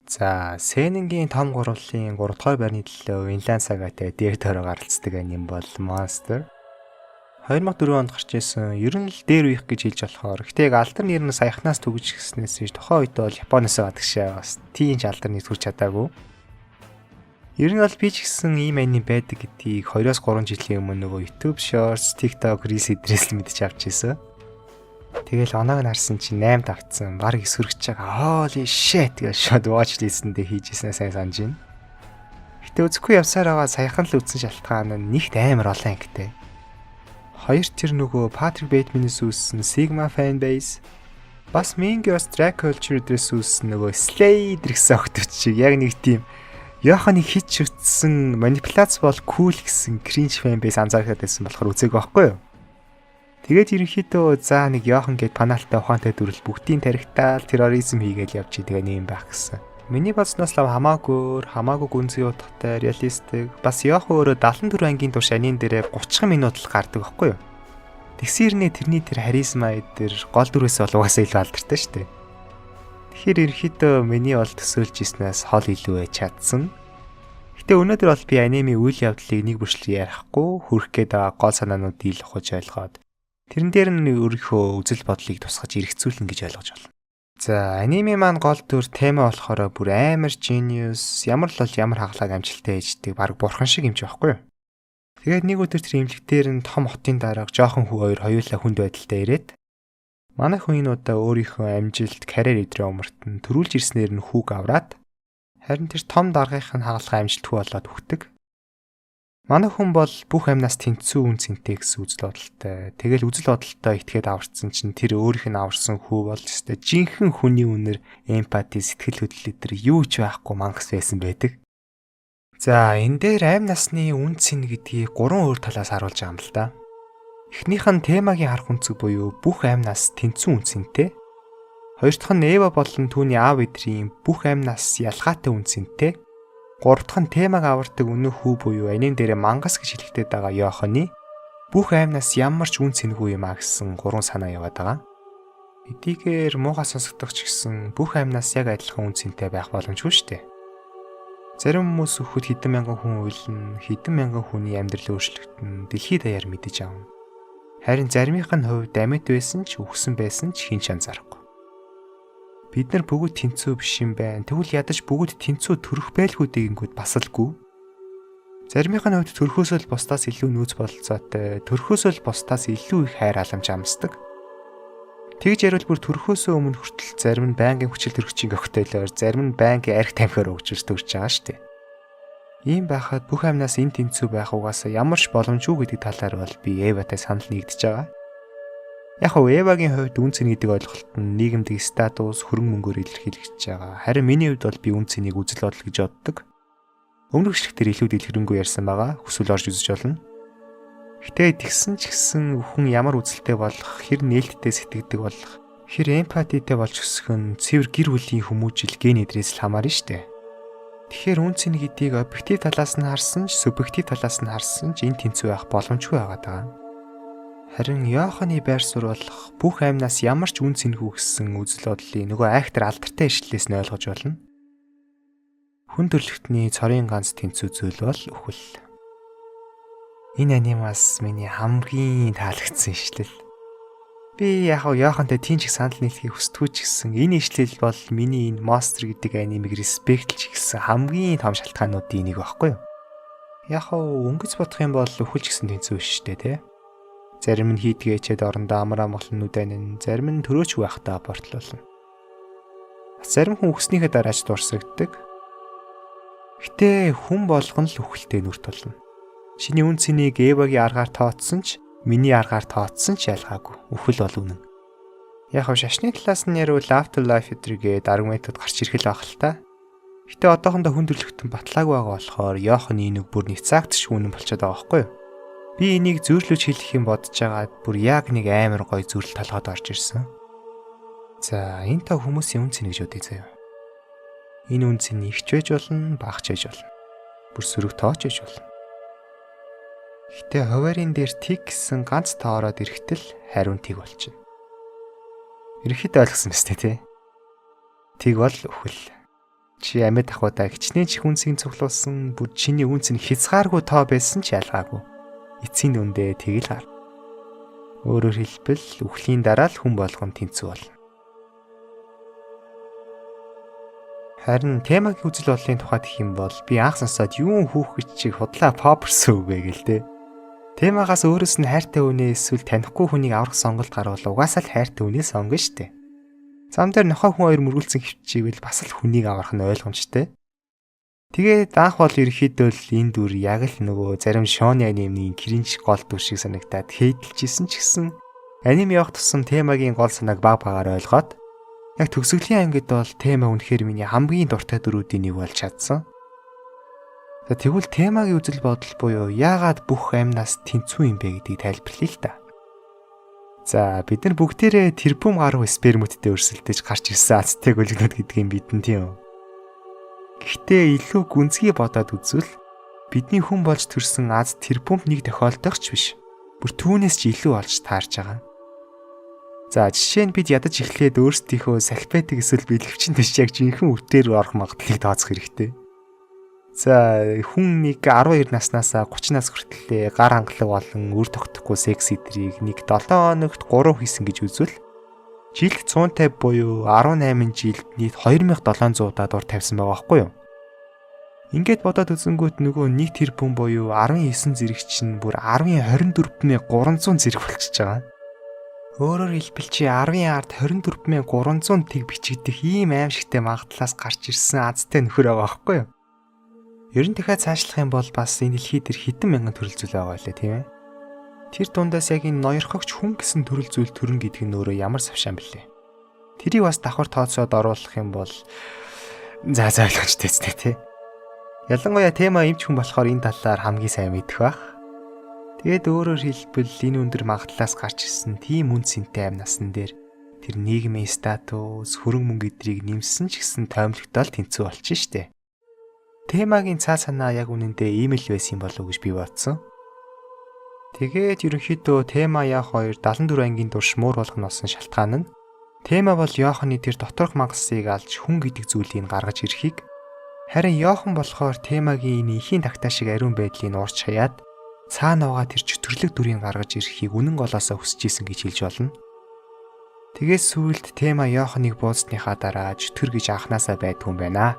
За, Сенингийн том гурвлын 3 дугаар байрны төлөө Vinland Saga-тай дээр дөрөөр гаралцдаг аним бол Monster. 2004 онд гарч ирсэн. Ер нь л дээр үеих гэж хэлж болохоор. Гэтэ яг алдар нэр нь саяхнаас төгж гиснээс биш. Тухайн үед бол Японоос гадагшаа бас тийм ч алдар нэр төрж чадаагүй. Ер нь бол би ч гэсэн ийм аним байдаг гэдгийг 2-3 жилийн өмнө нөгөө YouTube Shorts, TikTok Reels эдрээс л мэдчих авч ирсэн. Тэгэл оноог нь харсан чинь 8 давтсан. Бараг эсвэргэж байгаа. Holy shit гэж шууд watch list-эндээ хийжсэн сайн санаж байна. Гэтэ үзэхгүй явсаар байгаа саяхан л үзсэн шалтгаан нь нэгт амар олон ангитай. Хоёр тэр нөгөө Patrick Bateman-ээс үүссэн Sigma fanbase бас Mingus Drag Culture дээрээс үүссэн нөгөө Slade гэсэн огтуч шиг яг нэг тийм яханы хич утсан манипуляц бол cool гэсэн cringe fanbase анзаархад байсан болохоор үзег байхгүй юу? Тэгээд ерөнхийдөө за нэг Йохан гэд панаалтай ухаантай дүрэл бүгдийн тарихтаал терроризм хийгээл явчих тэгээ нэм байх гэсэн. Миний бодсноос л хамаагүй гүнзгий утгатай реалистик бас Йохан өөрөө 74 ангийн турш анийн дээрээ 30 минут л гардаг байхгүй юу? Тэгсэрнээ тэрний тэр харизма эдэр гол дүрээс бол угаасаа илүү алдартай шүү дээ. Тэгэхээр ерөнхийдөө миний бол төсөөлж ирснээс хол илүү чадсан. Гэтэ өнөөдөр бол би анимын үйл явдлыг нэг бүрчлэн ярихгүй хүрх гээд байгаа гол санаануудыг л ухаж ойлгоод тэрэн дээр нь өөрийнхөө үзэл бодлыг тусгаж эргэцүүлнэ гэж ойлгож байна. За, аниме маань гол дүр тема болохоор бүр амар genius, ямар л бол ямар хаглаг амжилттай ээждэг, баг бурхан шиг юмч байхгүй юу? Тэгээд нэг өдөр тэр имлэгтэр нь том хотын дарга жоохон хүү хоёр хоёулаа хүнд байдалтай ирээд манай хүн энэ удаа өөрийнхөө амжилт, карьер эдрээ умартан төрүүлж ирснээр нь хүүг авраад харин тэр том даргын хагалгаа амжилтгүй болоод өгдөг. Манай хүн бол бүх амьнаас тэнцүү үн цэнтэй гэсэн үзэл бодолтой. Тэгэл үзэл бодолтой итгээд аварцсан чинь тэр өөрийнх нь аварсан хүү бол өстой жинхэнэ хүний үнээр эмпати, сэтгэл хөдлөл өдр юу ч байхгүй мангас байсан байдаг. За, энэ дээр амь насны үн цэн гэдгийг 3 өөр талаас харуулж байгаа юм л да. Эхнийх нь темагийн харах үнцэг буюу бүх амь нас тэнцүү үн цэнтэй. Хоёр дахь нь Эва болон түүний аав эдрийн бүх амь нас ялгаатай үн цэнтэй. Гурав дахь нь темаг авардаг өнөө хүү буюу анийн дээр мангас гэж хэлэгдээд байгаа Йоханы бүх аймнаас ямар ч үн цэнгүй юм а гэсэн 3 санаа яваад байгаа. Эдгээр муухай сонсогдох ч гэсэн бүх аймнаас яг адилхан үн цэнтэй байх боломжгүй шүү дээ. Зарим хүмүүс өхөд хэдэн мянган хүн уйлна, хэдэн мянган хүний амьдрал өөрчлөгдөн, дэлхийд даяар мэдэж авна. Харин заримынх нь хувьд амьд байсан ч үхсэн байсан ч хин ч анзаарахгүй. Бид нар бүгд тэнцүү биш юм байна. Тэгвэл ядаж бүгд тэнцүү төрөх байлгүй дэгэнгүүд бас лгүй. Заримынх нь хувьд төрхөөсөө л бусдаас илүү нөөц бололцоотой, төрхөөсөө л бусдаас илүү их хайр халамж амсдаг. Тэгж ярил бүр төрхөөсөө өмнө хүртэл зарим нь байнгын хүчил төрөгчийн огтойлоор, зарим нь байнгын арх тамхиар өгчөж төрж байгаа шүү дээ. Ийм байхад бүх амнаас энэ тэнцүү байх угаасаа ямар ч боломжгүй гэдэг талаар бол би Эватай санал нэгдэж байгаа. Яг нь Эвагийн хувьд үн цэн гэдэг ойлголт нь нийгэмдээ статус, хөрөнгө мөнгөөр илэрхийлэгдэж байгаа. Харин миний хувьд бол би үн цэнийг үзэл бодол гэж боддог. Өмнөх ишлэгтэр илүү дэлгэрэнгүй ярьсан байгаа. Хүсвэл орж үзэж болно. Гэтэ тэгсэн ч гэсэн хүн ямар үзэлтэй болох, хэр нээлттэй сэтгэдэг болох, хэр эмпатитэй болж өсөх нь цэвэр гэр бүлийн хүмүүжил ген эдрээс л хамаарна шүү дээ. Тэгэхээр үн цэн гэдгийг объектив талаас нь харсан ч, субъектив талаас нь харсан ч энэ тэнцүү байх боломжгүй байгаа даа. Харин Йоханы байр суурь болох бүх аймнаас ямар ч үн цэнгүй гэсэн үзэл бодлыг нөгөө актер алдартай ишлэлээс нь ойлгож болно. Хүн төрлөختний цорын ганц тэнцүү зүйл бол үхэл. Энэ анимаас миний хамгийн таалагдсан ишлэл. Би яг Йохантай тийм ч их санал нийлхийг хүсдэггүй ч гэсэн энэ ишлэл бол миний энэ Monster гэдэг анимыг респектлж гисэн хамгийн том шалтгаануудын нэг байхгүй юу? Яг өнгөц бодох юм бол үхэлч гэсэн тэнцүү биш шүү дээ, тэ? Зарим нь хийдгээчээд орондоо амраа молон нүдэн, зарим нь төрөөч байхдаа абортлуулна. Зарим хүн өгснийхээ дараач дурсагддаг. Гэтэ хүн болгон л үхэлтэй нүрт болно. Чиний үн цэнийг Эвагийн аргаар тооцсон ч, миний аргаар тооцсон ч ялгаагүй. Үхэл бол үнэн. Яг шашны талаас нь ярил After Life эдрэгээд аргументууд гарч ирэх л байх л та. Гэтэ одоохондоо хүн төрлөختөн батлаагүй байгаа болохоор Йоханы нэг бүр нэцаагтч үнэн болчиход байгаа байхгүй юу? Би энийг зөөрлөж хэлэх юм бодож байгаад бүр яг нэг амар гоё зүрл талхад орж ирсэн. За, энэ та хүмүүсийн үн цэн гэж бодъё заяа. Энэ үн цэн ихч байж болно, багч байж болно. Бүр сөрөг тооч байж болно. Гэтэ хуваарийн дээр тиг гэсэн ганц тоороод ирэхтэл хариун тиг болчихно. Ерөнхийдөө ойлгосон мэт тий. Тиг бол үхэл. чи амьд ахуудаа хичнээн чих үнцийг цуглуулсан бүр чиний үнц нь хязгааргүй тоо байсан ч ялгаагүй. Эцсийн дүндээ тэгэл гар. Өөрөөр хэлбэл үхлийн дараа л хүн болгон тэнцүү болно. Харин темагийн үзэл бодлын тухайд гэх юм бол би анх сонсоод юун хүүхэд чиг худлаа попперсэн үг гээл дээ. Темагаас өөрөөс нь хайртай хүнээ эсвэл танихгүй хүнийг аврах сонголт гарвал угаасаа л хайртай хүнээ сонгоно штэ. Зам дээр нохой хүн хоёр мөргүүлсэн хөвчийвэл бас л хүнийг аврах нь ойлгомжтой. Тэгээд анх бол ерөөхдөө л энэ дүр яг л нөгөө зарим Шоны анимын кринж гол дүр шиг санагдаад хейдэлжсэн ч гэсэн аними явах тусам темагийн гол санааг баг багаар ойлгоод яг төгсгөлийн ангид бол тема үнэхээр миний хамгийн дуртай дүрүүдийн нэг болж чадсан. Тэгвэл темагийн үзэл бодол буюу яагаад бүх амьнаас тэнцүү юм бэ гэдгийг тайлбарлая л та. За бид нар бүгдээрээ тэрбум гаруй спермүүдтэй өрсөлдөж гарч ирсэн азтек өлгнүүд гэдгийг бидэн тийм. Гэхдээ илүү гүнзгий бодоод үзвэл бидний хүн болж төрсэн аз тэрбумд нэг тохиолдох ч биш. Бүр түүнээс ч илүү болж таарч байгаа. За жишээ нь бид ядаж эхлээд өөрсдийнхөө салфетик эсвэл бэлгэвчин дэш яг жинхэнэ үтээр орох магадлалыг тооцох хэрэгтэй. За хүн нэг 12 наснаас 30 нас хүртэл гар хангалаг болон үр тогтохгүй секс эдрийг нэг 7 хоногт 3 хийсэн гэж үзвэл жилд 150 буюу 18 жилд нийт 2700 дугаар тавьсан байгаа байхгүй юу? Ингээд бодоод үзэнгүүт нөгөө нэг тэрбум буюу 19 зэрэг чинь бүр 1024,300 зэрэг болчихж байгаа. Өөрөөр хэлбэл чи 10-ын ард 24,300 тэг бичигдэх ийм аимшигтай магадлалаас гарч ирсэн азтай нөхөр байгаа байхгүй юу? Ер нь дахиад цаашлах юм бол бас энэ дэлхий дээр хэдэн мянган төрөл зүйл байгаа лээ тийм ээ. Тэр дундаас яг энэ ноёрхогч хүн гэсэн төрөл зүйл төрн гэдэг нь өөрөө ямар савшаан бэлээ. Тэрийг бас давхар тооцоод оруулах юм бол за ойлгомжтой ч тий. Ялангуяа тема эмч хүн болохоор энэ талаар хамгийн сайн мэдэх байх. Тэгээд өөрөөр хэлбэл энэ өндөр магадлалаас гарч ирсэн тийм үн цэнтэй амь насан дээр тэр нийгмийн статус, хөрөнгө мөнгө эдрийг нэмсэн ч гэсэн тоомлогдол тэнцүү болчихно штэ. Темагийн цаа санаа яг үнэндээ ийм л байсан болов уу гэж би бодсон. Тэгээд ерөнхийдөө тема яах 274 ангийн турш муур болгоно болсон шалтгаан нь тема бол Йоханы тэр доторх мангасыг алж хүн гэдэг зүйлийг гаргаж ирэхийг харин Йохан болохоор темагийн инхийн тагтаа шиг ариун байдлыг уурч хаяад цаана байгаа тэр чөтгөрлөг дүрийг гаргаж ирэхийг үнэн голоосоо хүсэж исэн гэж хэлж болно. Тэгээс сүүлд тема Йоханыг бууцсныхаа дараа чөтгөр гэж анханасаа байдгүй юм байна.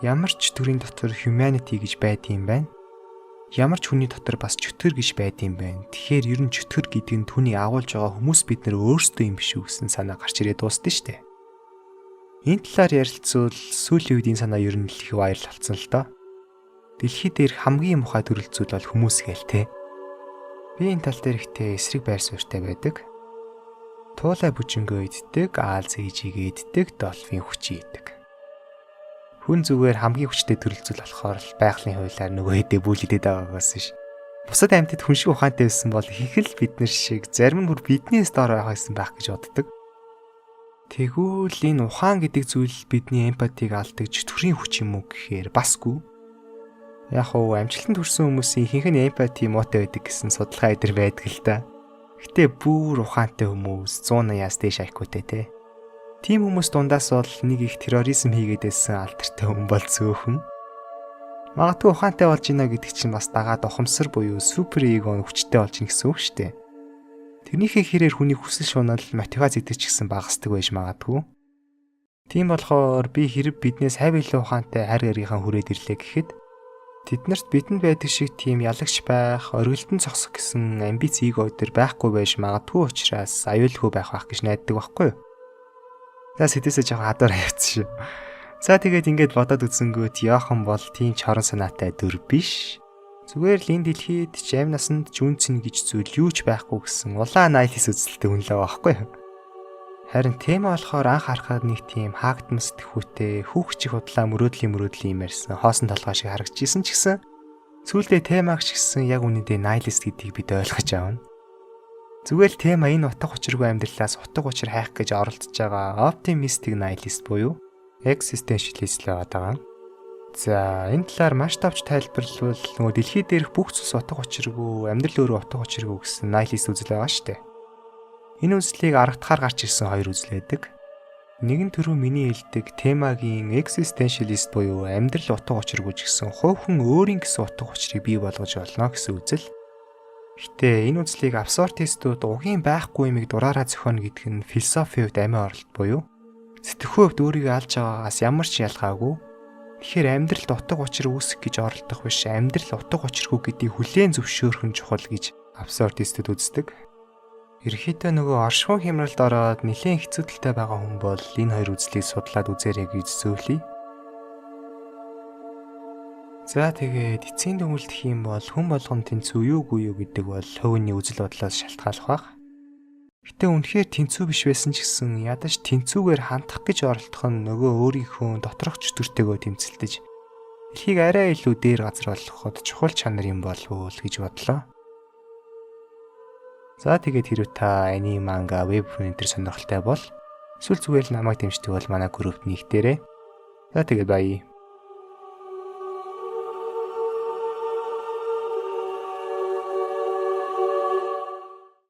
Ямар ч төрийн дотор humanity гэж байдığım байна. Ямар ч хүний дотор бас чөтгөр гэж байдığım байна. Тэгэхээр ер нь чөтгөр гэдэг нь түүний агуулж байгаа хүмүүс бид нар өөрсдөө юм биш үү гэсэн санаа гарч ирээд дуусна шүү дээ. Энэ талаар ярилцвал сүүлийн үед энэ санаа ер нь их вайрал болсон л доо. Дэлхий дээр хамгийн мухай төрөл зүйл бол хүмүүс гээл те. Би энэ тал дээр ихтэй эсрэг байр суурьтай байдаг. Туулай бүжингөө иддэг, аал зээжигээ иддэг, долфин хүчий иддэг. Хүн зүгээр хамгийн хүчтэй төрөл зүйл болохоор л байгалийн хуулиар нөгөө хэдэ бүлэдэд байгаагаас ш. Бусад амьтад хүн шиг ухаантай байсан бол их л бид нар шиг зарим нь бүр биднээс доор байхсан байх гэж боддог. Тэгвэл энэ ухаан гэдэг зүйл бидний эмпатиг алдаг чөтгөрийн хүч юм уу гэхээр басгүй. Яг уу амжилтанд хүрсэн хүмүүсийн ихэнх нь эмпати муутай байдаг гэсэн судалгаа эдэр байдаг л да. Гэтэ бүр ухаантай хүмүүс 180-аас дээш IQ-тэй те. Тийм хүмүүс дундаас бол нэг их терроризм хийгээд байсан алдартай хүн бол зөөхөн. Магадгүй ухаантай болж байна гэдэг чинь бас дагаад ухамсар буюу супер эго хүчтэй болж ин гэсэн үг шүү дээ. Тэрнийхээ хэрээр хүний хүсэл шунал мотивац идэж гисэн багасдаг байж магадгүй. Тийм болохоор би хэрэг биднээс хавь илүү ухаантай харь гарийнхаа хүрээд ирлээ гэхэд тэднэрт бидэнд байдаг шиг тийм ялагч байх, оргилдон цогсох гэсэн амбиц эго өдр байхгүй байж магадгүй учраас аюулгүй байх гэж найддаг байхгүй юу? За сэтэсээ жоохон хадаар явцсан шүү. За тэгээд ингээд бодоод үзсэнгүүт Йохан бол тийм ч хорон санаатай дүр биш. Зүгээр л энэ дэлхийд ч амь насанд ч үнцэн гэж зүйл юу ч байхгүй гэсэн улаан найлис үзэлтэй хүн л байгаа байхгүй юу? Харин тема болохоор анх харахад нэг тийм хаагдмас тэхүүтэй хүүхчиг худлаа мөрөөдлийн юм ярьсан хоосон толгой шиг харагдчихсэн ч гэсэн сүүлдээ темагч гэсэн яг үнэндээ найлис гэдгийг бид ойлгож аавна. Зүгээр л тема энэ утга учиргүй амьдралаас утга учир хайх гэж оролдож байгаа optimistic nihilist буюу existentialist л байгаа. За энэ талаар маш товч тайлбарлавал нөгөө дэлхий дээрх бүх зүйлс утга учиргүй, амьдрал өөрөө утга учиргүй гэсэн nihilist үзэл байгаа шүү дээ. Энэ үзлийг аргатахаар гарч ирсэн хоёр үзэл байдаг. Нэгэн төрөө миний хэлдэг темагийн existentialist буюу амьдрал утга учиргүй ч гэсэн хувьхан өөрийн гэсэн утга учирыг бий болгож олно гэсэн үзэл. Гэтэ энэ үзлийг абсурдистууд угийн байхгүй юмыг дураараа зохионо гэдэг нь философийн хувьд амиа оролт буюу сэтгэхүй хувьд өөрийгөө алж байгаагаас ямар ч ялгаагүй. Тэгэхээр амьдралд утга учир үүсэх гэж оролдох биш, амьдрал утга учиргүй гэдгийг хүлээн зөвшөөрөх нь чухал гэж абсурдистууд үздэг. Ерөнхийдөө нөгөө оршихуун хямралд ороод нэлээд хэцүү талтай байгаа хүн бол энэ хоёр үзлийг судлаад үзээрэй гэж зөвлөе. За тэгээд эцсийн дүгнэлт гэх юм бол хүн болгонд тэнцүү юугүй юу гэдэг бол хувийн үзэл бодлоос шалтгаалах баг. Гэтэ үнэхээр тэнцүү биш байсан ч гэсэн ядаж тэнцүүгээр хандах гэж оролдох нь нөгөө өөрийнхөө доторх чөтгөртэйгөө тэмцэлдэж эрхийг арай илүү дээр газар болгоход чухал чанар юм болов уу гэж бодлоо. За тэгээд хэрвээ та аниме, манга, веб өнтер сонирхолтой бол эсвэл зүгээр л намайг дэмждэг бол манай группт нэгтээрэй. За тэгээд баяа.